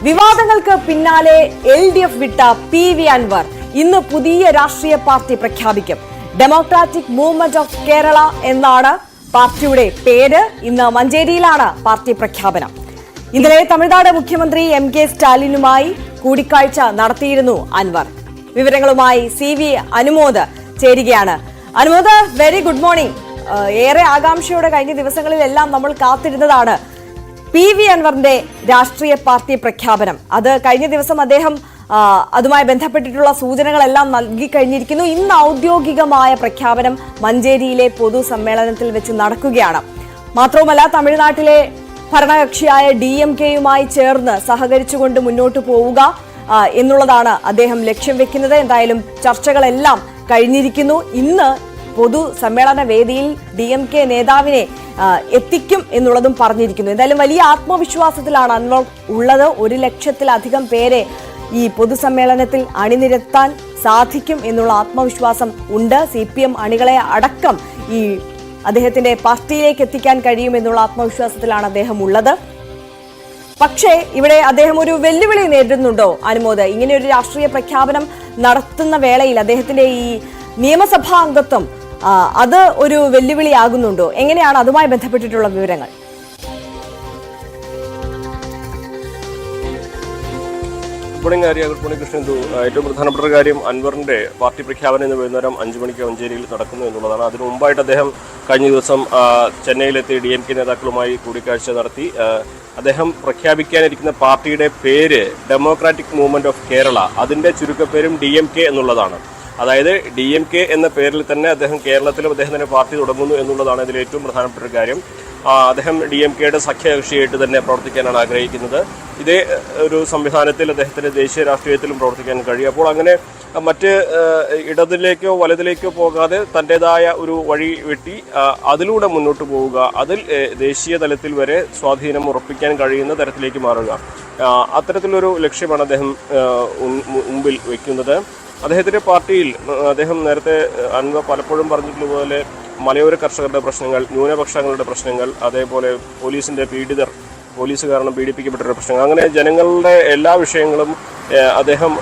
വിവാദങ്ങൾക്ക് പിന്നാലെ LDF വിട്ട PV അൻവർ ഇന്ന് പുതിയ രാഷ്ട്രീയ പാർട്ടി പ്രഖ്യാപിക്കും. ഡെമോക്രാറ്റിക് മൂവ്മെന്റ് ഓഫ് കേരള എന്നാണ് പാർട്ടിയുടെ പേര്. ഇന്ന് മഞ്ചേരിയിലാണ് പാർട്ടി പ്രഖ്യാപനം. ഇന്നലെ തമിഴ്നാട് മുഖ്യമന്ത്രി MK സ്റ്റാലിനുമായി കൂടിക്കാഴ്ച നടത്തിയിരുന്നു അൻവർ. വിവരങ്ങളുമായി CV അനുമോദ് ചേരുകയാണ്. Anumod, very good morning. ഏറെ ആകാംക്ഷയോടെ കഴിഞ്ഞ ദിവസങ്ങളിലെല്ലാം നമ്മൾ കാത്തിരുന്നതാണ് PV അൻവറിന്റെ രാഷ്ട്രീയ പാർട്ടി പ്രഖ്യാപനം. അത് കഴിഞ്ഞ ദിവസം അദ്ദേഹം അതുമായി ബന്ധപ്പെട്ടിട്ടുള്ള സൂചനകളെല്ലാം നൽകി കഴിഞ്ഞിരിക്കുന്നു. ഇന്ന് ഔദ്യോഗികമായ പ്രഖ്യാപനം മഞ്ചേരിയിലെ പൊതുസമ്മേളനത്തിൽ വെച്ച് നടക്കുകയാണ്. മാത്രവുമല്ല, തമിഴ്നാട്ടിലെ ഭരണകക്ഷിയായ DMK-യുമായി ചേർന്ന് സഹകരിച്ചുകൊണ്ട് മുന്നോട്ട് പോവുക എന്നുള്ളതാണ് അദ്ദേഹം ലക്ഷ്യം വെക്കുന്നത്. എന്തായാലും ചർച്ചകളെല്ലാം കഴിഞ്ഞിരിക്കുന്നു. ഇന്ന് പൊതുസമ്മേളന വേദിയിൽ DMK നേതാവിനെ എത്തിക്കും എന്നുള്ളതും പറഞ്ഞിരിക്കുന്നു. എന്തായാലും വലിയ ആത്മവിശ്വാസത്തിലാണ് അൻവർ ഉള്ളത്. 1 ലക്ഷത്തിലധികം പേരെ ഈ പൊതുസമ്മേളനത്തിൽ അണിനിരത്താൻ സാധിക്കും എന്നുള്ള ആത്മവിശ്വാസം ഉണ്ട്. CPM അണികളെ അടക്കം ഈ അദ്ദേഹത്തിന്റെ പാർട്ടിയിലേക്ക് എത്തിക്കാൻ കഴിയുമെന്നുള്ള ആത്മവിശ്വാസത്തിലാണ് അദ്ദേഹം ഉള്ളത്. പക്ഷേ ഇവിടെ അദ്ദേഹം ഒരു വെല്ലുവിളി നേരിടുന്നുണ്ടോ അനുമോദ്? ഇങ്ങനെ ഒരു രാഷ്ട്രീയ പ്രഖ്യാപനം നടത്തുന്ന വേളയിൽ അദ്ദേഹത്തിന്റെ ഈ നിയമസഭാ അംഗത്വം അത് ഒരു വെല്ലുവിളിയാകുന്നുണ്ടോ? എങ്ങനെയാണ് അതുമായി ബന്ധപ്പെട്ടിട്ടുള്ള വിവരങ്ങൾ? Good morning Krishnendu. ഏറ്റവും പ്രധാനപ്പെട്ട കാര്യം അൻവറിന്റെ പാർട്ടി പ്രഖ്യാപനം ഇന്ന് വൈകുന്നേരം 5 മണിക്ക് മഞ്ചേരിയിൽ നടക്കുന്നു എന്നുള്ളതാണ്. അതിനു മുമ്പായിട്ട് അദ്ദേഹം കഴിഞ്ഞ ദിവസം ചെന്നൈയിലെത്തി DMK നേതാക്കളുമായി കൂടിക്കാഴ്ച നടത്തി. അദ്ദേഹം പ്രഖ്യാപിക്കാനിരിക്കുന്ന പാർട്ടിയുടെ പേര് ഡെമോക്രാറ്റിക് മൂവ്മെന്റ് ഓഫ് കേരള, അതിന്റെ ചുരുക്കപ്പേരും DMK എന്നുള്ളതാണ്. അതായത് DMK എന്ന പേരിൽ തന്നെ അദ്ദേഹം കേരളത്തിലും അദ്ദേഹത്തിന്റെ പാർട്ടി തുടങ്ങുന്നു എന്നുള്ളതാണ് ഇതിൽ ഏറ്റവും പ്രധാനപ്പെട്ട ഒരു കാര്യം. അദ്ദേഹം DMK-യുടെ സഖ്യകക്ഷിയായിട്ട് തന്നെ പ്രവർത്തിക്കാനാണ് ആഗ്രഹിക്കുന്നത്. ഇതേ ഒരു സംവിധാനത്തിൽ അദ്ദേഹത്തിന്റെ ദേശീയ രാഷ്ട്രീയത്തിലും പ്രവർത്തിക്കാൻ കഴിയും. അപ്പോൾ അങ്ങനെ മറ്റ് ഇടതിലേക്കോ വലതിലേക്കോ പോകാതെ തൻ്റെതായ ഒരു വഴി വെട്ടി അതിലൂടെ മുന്നോട്ട് പോവുക, അതിൽ ദേശീയ തലത്തിൽ വരെ സ്വാധീനം ഉറപ്പിക്കാൻ കഴിയുന്ന തരത്തിലേക്ക് മാറുക, അത്തരത്തിലൊരു ലക്ഷ്യമാണ് അദ്ദേഹം മുമ്പിൽ വയ്ക്കുന്നത്. അദ്ദേഹത്തിന്റെ പാർട്ടിയിൽ അദ്ദേഹം നേരത്തെ അൻവർ പലപ്പോഴും പറഞ്ഞിട്ടുള്ളതുപോലെ മലയോര കർഷകരുടെ പ്രശ്നങ്ങൾ, ന്യൂനപക്ഷങ്ങളുടെ പ്രശ്നങ്ങൾ, അതേപോലെ പോലീസ് കാരണം പീഡിപ്പിക്കപ്പെട്ട പ്രശ്നങ്ങൾ, അങ്ങനെ ജനങ്ങളുടെ എല്ലാ വിഷയങ്ങളും അദ്ദേഹം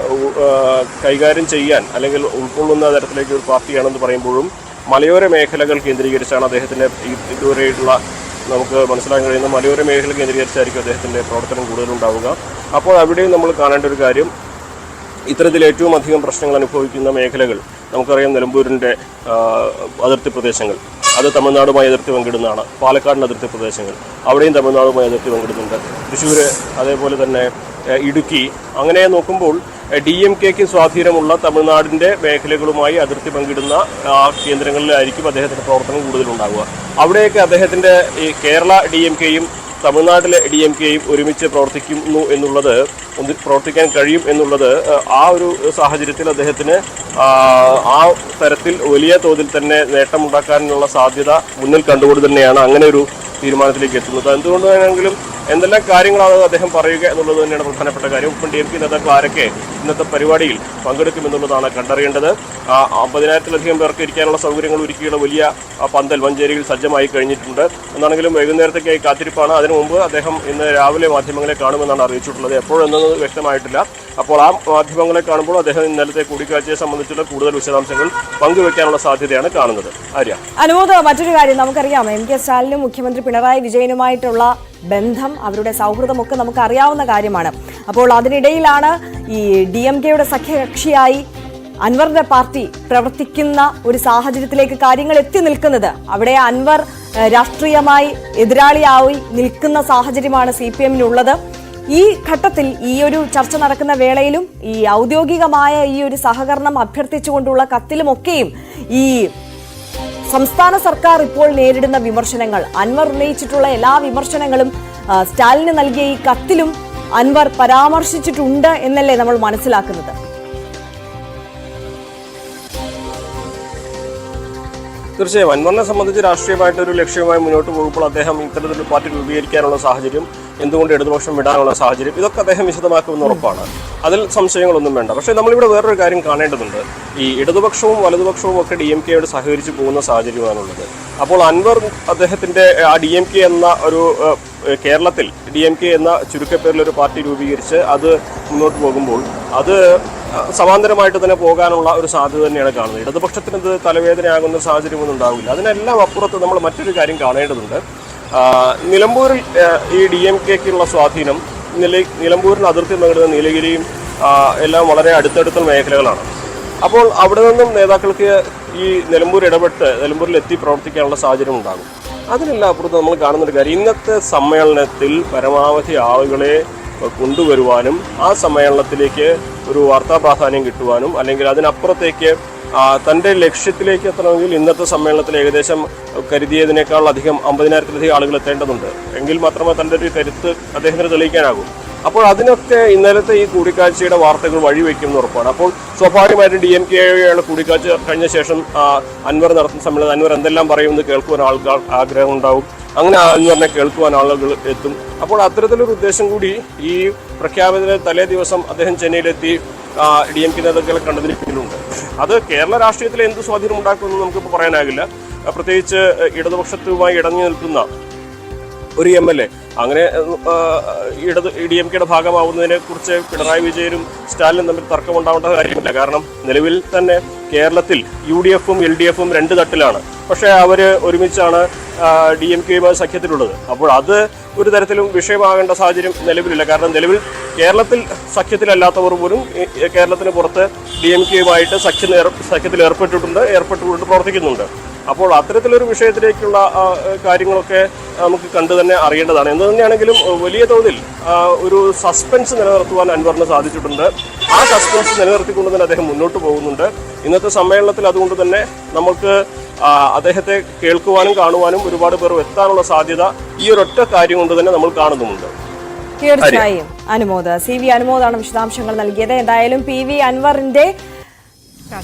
കൈകാര്യം ചെയ്യാൻ അല്ലെങ്കിൽ ഉൾക്കൊള്ളുന്ന തരത്തിലേക്ക് ഒരു പാർട്ടിയാണെന്ന് പറയുമ്പോഴും മലയോര മേഖലകൾ കേന്ദ്രീകരിച്ചാണ് അദ്ദേഹത്തിന്റെ ഇതുവരെയുള്ള നമുക്ക് മനസ്സിലാക്കാൻ കഴിയുന്ന മലയോര മേഖല കേന്ദ്രീകരിച്ചായിരിക്കും അദ്ദേഹത്തിന്റെ പ്രവർത്തനം കൂടുതലുണ്ടാവുക. അപ്പോൾ അവിടെയും നമ്മൾ കാണേണ്ട ഒരു കാര്യം, ഇത്തരത്തിൽ ഏറ്റവും അധികം പ്രശ്നങ്ങൾ അനുഭവിക്കുന്ന മേഖലകൾ നമുക്കറിയാം. നിലമ്പൂരിൻ്റെ അതിർത്തി പ്രദേശങ്ങൾ, അത് തമിഴ്നാടുമായി അതിർത്തി പങ്കിടുന്നതാണ്. പാലക്കാടിൻ്റെ അതിർത്തി പ്രദേശങ്ങൾ, അവിടെയും തമിഴ്നാടുമായി അതിർത്തി പങ്കിടുന്നുണ്ട്. തൃശ്ശൂർ, അതേപോലെ തന്നെ ഇടുക്കി. അങ്ങനെ നോക്കുമ്പോൾ DMK-ക്ക് സ്വാധീനമുള്ള തമിഴ്നാടിൻ്റെ മേഖലകളുമായി അതിർത്തി പങ്കിടുന്ന കേന്ദ്രങ്ങളിലായിരിക്കും അദ്ദേഹത്തിൻ്റെ പ്രവർത്തനം കൂടുതലുണ്ടാവുക. അവിടെയൊക്കെ അദ്ദേഹത്തിൻ്റെ ഈ കേരള DMK-യും തമിഴ്നാട്ടിലെ DMK-യും ഒരുമിച്ച് പ്രവർത്തിക്കാൻ കഴിയും എന്നുള്ളത് ആ ഒരു സാഹചര്യത്തിൽ അദ്ദേഹത്തിന് ആ തരത്തിൽ വലിയ തോതിൽ തന്നെ നേട്ടമുണ്ടാക്കാനുള്ള സാധ്യത മുന്നിൽ കണ്ടുകൊണ്ട് തന്നെയാണ് അങ്ങനെ ഒരു തീരുമാനത്തിലേക്ക് എത്തുന്നത്. എന്തുകൊണ്ട് വേണമെങ്കിലും എന്തെല്ലാം കാര്യങ്ങളാണ് അദ്ദേഹം പറയുക എന്നുള്ളത് തന്നെയാണ് പ്രധാനപ്പെട്ട കാര്യം. ഇപ്പം DMK നേതാക്കൾ ആരൊക്കെ ഇന്നത്തെ പരിപാടിയിൽ പങ്കെടുക്കുമെന്നുള്ളതാണ് കണ്ടറിയേണ്ടത്. 50,000-ലധികം പേർക്ക് ഇരിക്കാനുള്ള സൗകര്യങ്ങൾ ഒരുക്കിയുള്ള വലിയ പന്തൽ മഞ്ചേരിയിൽ സജ്ജമായി കഴിഞ്ഞിട്ടുണ്ട്. എന്നാണെങ്കിലും വൈകുന്നേരത്തേക്കായി കാത്തിരിപ്പാണ്. അതിനു മുമ്പ് അദ്ദേഹം ഇന്ന് രാവിലെ മാധ്യമങ്ങളെ കാണുമെന്നാണ് അറിയിച്ചിട്ടുള്ളത്. എപ്പോഴെന്നത് വ്യക്തമായിട്ടില്ല. അപ്പോൾ ആ മാധ്യമങ്ങളെ കാണുമ്പോൾ അദ്ദേഹം ഇന്നലത്തെ കൂടിക്കാഴ്ചയെ സംബന്ധിച്ചുള്ള കൂടുതൽ വിശദാംശങ്ങൾ പങ്കുവെക്കാനുള്ള സാധ്യതയാണ് കാണുന്നത്. അനുമോദ്, മറ്റൊരു കാര്യം നമുക്കറിയാം, MK സ്റ്റാലിനും മുഖ്യമന്ത്രി പിണറായി വിജയനുമായിട്ടുള്ള ബന്ധം, അവരുടെ സൗഹൃദമൊക്കെ നമുക്ക് അറിയാവുന്ന കാര്യമാണ്. അപ്പോൾ അതിനിടയിലാണ് ഈ DMK-യുടെ സഖ്യകക്ഷിയായി അൻവറിന്റെ പാർട്ടി പ്രവർത്തിക്കുന്ന ഒരു സാഹചര്യത്തിലേക്ക് കാര്യങ്ങൾ എത്തി നിൽക്കുന്നത്. അവിടെ അൻവർ രാഷ്ട്രീയമായി എതിരാളിയായി നിൽക്കുന്ന സാഹചര്യമാണ് CPM-നുള്ളത്. ഈ ഘട്ടത്തിൽ ഈ ഒരു ചർച്ച നടക്കുന്ന വേളയിലും ഈ ഔദ്യോഗികമായ ഈ ഒരു സഹകരണം അഭ്യർത്ഥിച്ചുകൊണ്ടുള്ള കത്തിലുമൊക്കെയും ഈ സംസ്ഥാന സർക്കാർ ഇപ്പോൾ നേരിടുന്ന വിമർശനങ്ങൾ, അൻവർ ഉന്നയിച്ചിട്ടുള്ള എല്ലാ വിമർശനങ്ങളും സ്റ്റാലിന് നൽകിയ ഈ കത്തിലും അൻവർ പരാമർശിച്ചിട്ടുണ്ട് എന്നല്ലേ നമ്മൾ മനസ്സിലാക്കുന്നത്? തീർച്ചയായും അൻവറിനെ സംബന്ധിച്ച് രാഷ്ട്രീയമായിട്ടൊരു ലക്ഷ്യവുമായി മുന്നോട്ട് പോകുമ്പോൾ അദ്ദേഹം ഇത്തരത്തിലൊരു പാർട്ടി രൂപീകരിക്കാനുള്ള സാഹചര്യം, എന്തുകൊണ്ട് ഇടതുപക്ഷം വിടാനുള്ള സാഹചര്യം, ഇതൊക്കെ അദ്ദേഹം വിശദമാക്കുമെന്ന് ഉറപ്പാണ്. അതിൽ സംശയങ്ങളൊന്നും വേണ്ട. പക്ഷേ നമ്മളിവിടെ വേറൊരു കാര്യം കാണേണ്ടതുണ്ട്. ഈ ഇടതുപക്ഷവും വലതുപക്ഷവും ഒക്കെ DMK-യോട് സഹകരിച്ച് പോകുന്ന സാഹചര്യമാണുള്ളത്. അപ്പോൾ അൻവർ അദ്ദേഹത്തിൻ്റെ ആ DMK എന്ന ഒരു കേരളത്തിൽ DMK എന്ന ചുരുക്കപ്പേരിലൊരു പാർട്ടി രൂപീകരിച്ച് അത് മുന്നോട്ട് പോകുമ്പോൾ അത് സമാന്തരമായിട്ട് തന്നെ പോകാനുള്ള ഒരു സാധ്യത തന്നെയാണ് കാണുന്നത്. ഇടതുപക്ഷത്തിന് ഇത് തലവേദനയാകുന്ന സാഹചര്യമൊന്നും ഉണ്ടാവില്ല. അതിനെല്ലാം അപ്പുറത്ത് നമ്മൾ മറ്റൊരു കാര്യം കാണേണ്ടതുണ്ട്. നിലമ്പൂരിൽ ഈ DMKക്കുള്ള സ്വാധീനം, നിലമ്പൂരിന് അതിർത്തി പങ്കിടുന്ന നീലഗിരിയും എല്ലാം വളരെ അടുത്തടുത്ത മേഖലകളാണ്. അപ്പോൾ അവിടെ നിന്നും നേതാക്കൾക്ക് ഈ നിലമ്പൂർ ഇടപെട്ട് നിലമ്പൂരിൽ എത്തി പ്രവർത്തിക്കാനുള്ള സാഹചര്യം ഉണ്ടാകും. അതിനെല്ലാം അപ്പുറത്ത് നമ്മൾ കാണുന്നൊരു കാര്യം, ഇന്നത്തെ സമ്മേളനത്തിൽ പരമാവധി ആളുകളെ കൊണ്ടുവരുവാനും ആ സമ്മേളനത്തിലേക്ക് ഒരു വാർത്താ പ്രാധാന്യം കിട്ടുവാനും അല്ലെങ്കിൽ അതിനപ്പുറത്തേക്ക് തൻ്റെ ലക്ഷ്യത്തിലേക്ക് എത്തണമെങ്കിൽ ഇന്നത്തെ സമ്മേളനത്തിൽ ഏകദേശം കരുതിയതിനേക്കാൾ അധികം 50,000-ലധികം ആളുകൾ എത്തേണ്ടതുണ്ട്. എങ്കിൽ മാത്രമേ തൻ്റെ ഒരു കരുത്ത് അദ്ദേഹത്തിന് തെളിയിക്കാനാകൂ. അപ്പോൾ അതിനൊക്കെ ഇന്നലത്തെ ഈ കൂടിക്കാഴ്ചയുടെ വാർത്തകൾ വഴിവെക്കുമെന്ന് ഉറപ്പാണ്. അപ്പോൾ സ്വാഭാവികമായിട്ടും DMK കൂടിക്കാഴ്ച കഴിഞ്ഞ ശേഷം അൻവർ നടത്തുന്ന സമ്മേളനം അൻവർ എന്തെല്ലാം പറയുമെന്ന് കേൾക്കുവാൻ ആൾക്കാർ ആഗ്രഹം ഉണ്ടാവും. അങ്ങനെ അൻവറിനെ കേൾക്കുവാൻ ആളുകൾ എത്തും. അപ്പോൾ അത്തരത്തിലൊരു ഉദ്ദേശം കൂടി ഈ പ്രഖ്യാപനത്തിന് തലേ ദിവസം അദ്ദേഹം ചെന്നൈയിലെത്തി DMK നേതാക്കളെ കണ്ടതിന് പിന്നിലുണ്ട്. അത് കേരള രാഷ്ട്രീയത്തിൽ എന്ത് സ്വാധീനം ഉണ്ടാക്കുമെന്ന് നമുക്കിപ്പോൾ പറയാനാകില്ല. പ്രത്യേകിച്ച് ഇടതുപക്ഷത്തുമായി ഇടഞ്ഞു നിൽക്കുന്ന ഒരു MLA അങ്ങനെ DMKയുടെ ഭാഗമാവുന്നതിനെ കുറിച്ച് പിണറായി വിജയനും സ്റ്റാലിനും തമ്മിൽ തർക്കമുണ്ടാവേണ്ട കാര്യമില്ല. കാരണം നിലവിൽ തന്നെ കേരളത്തിൽ UDF-ഉം LDF-ഉം രണ്ട് തട്ടിലാണ്. പക്ഷേ അവർ ഒരുമിച്ചാണ് DMK-യുമായി സഖ്യത്തിലുള്ളത്. അപ്പോൾ അത് ഒരു തരത്തിലും വിഷയമാകേണ്ട സാഹചര്യം നിലവിലില്ല. കാരണം നിലവിൽ കേരളത്തിൽ സഖ്യത്തിലല്ലാത്തവർ പോലും കേരളത്തിന് പുറത്ത് DMK-യുമായിട്ട് സഖ്യത്തിൽ ഏർപ്പെട്ടുകൊണ്ട് പ്രവർത്തിക്കുന്നുണ്ട്. അപ്പോൾ അത്തരത്തിലൊരു വിഷയത്തിലേക്കുള്ള കാര്യങ്ങളൊക്കെ നമുക്ക് കണ്ടു തന്നെ അറിയേണ്ടതാണ്. എന്ത് തന്നെയാണെങ്കിലും വലിയ തോതിൽ ഒരു സസ്പെൻസ് നിലനിർത്തുവാൻ അൻവറിന് സാധിച്ചിട്ടുണ്ട്. ആ സസ്പെൻസ് നിലനിർത്തിക്കൊണ്ട് തന്നെ അദ്ദേഹം മുന്നോട്ട് പോകുന്നുണ്ട്. ഇന്നത്തെ സമ്മേളനത്തിൽ അതുകൊണ്ട് തന്നെ നമുക്ക് അദ്ദേഹത്തെ കേൾക്കുവാനും കാണുവാനും ഒരുപാട് പേർ എത്താനുള്ള സാധ്യത ഈ ഒരൊറ്റ കാര്യം കൊണ്ട് തന്നെ നമ്മൾ കാണുന്നുമുണ്ട്. തീർച്ചയായും അനുമോദ്, CV അനുമോദാണ് വിശദാംശങ്ങൾ നൽകിയത്. എന്തായാലും PV അൻവറിന്റെ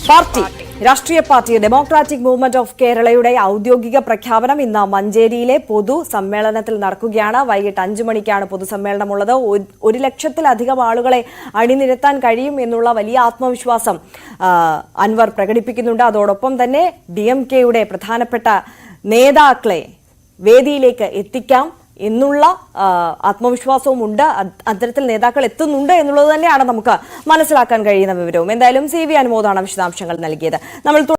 പാർട്ടി, രാഷ്ട്രീയ പാർട്ടി ഡെമോക്രാറ്റിക് മൂവ്മെന്റ് ഓഫ് കേരളയുടെ ഔദ്യോഗിക പ്രഖ്യാപനം ഇന്ന് മഞ്ചേരിയിലെ പൊതു സമ്മേളനത്തിൽ നടക്കുകയാണ്. വൈകിട്ട് 5 മണിക്കാണ് പൊതുസമ്മേളനമുള്ളത്. 1,00,000-ലധികം ആളുകളെ അണിനിരത്താൻ കഴിയും എന്നുള്ള വലിയ ആത്മവിശ്വാസം അൻവർ പ്രകടിപ്പിക്കുന്നുണ്ട്. അതോടൊപ്പം തന്നെ DMK-യുടെ പ്രധാനപ്പെട്ട നേതാക്കളെ വേദിയിലേക്ക് എത്തിക്കാം എന്നുള്ള ആത്മവിശ്വാസവും ഉണ്ട്. അത്തരത്തിൽ നേതാക്കൾ എത്തുന്നുണ്ട് എന്നുള്ളത് തന്നെയാണ് നമുക്ക് മനസ്സിലാക്കാൻ കഴിയുന്ന വിവരവും. എന്തായാലും CV അനുമോദാണ് വിശദാംശങ്ങൾ നൽകിയത്. നമ്മൾ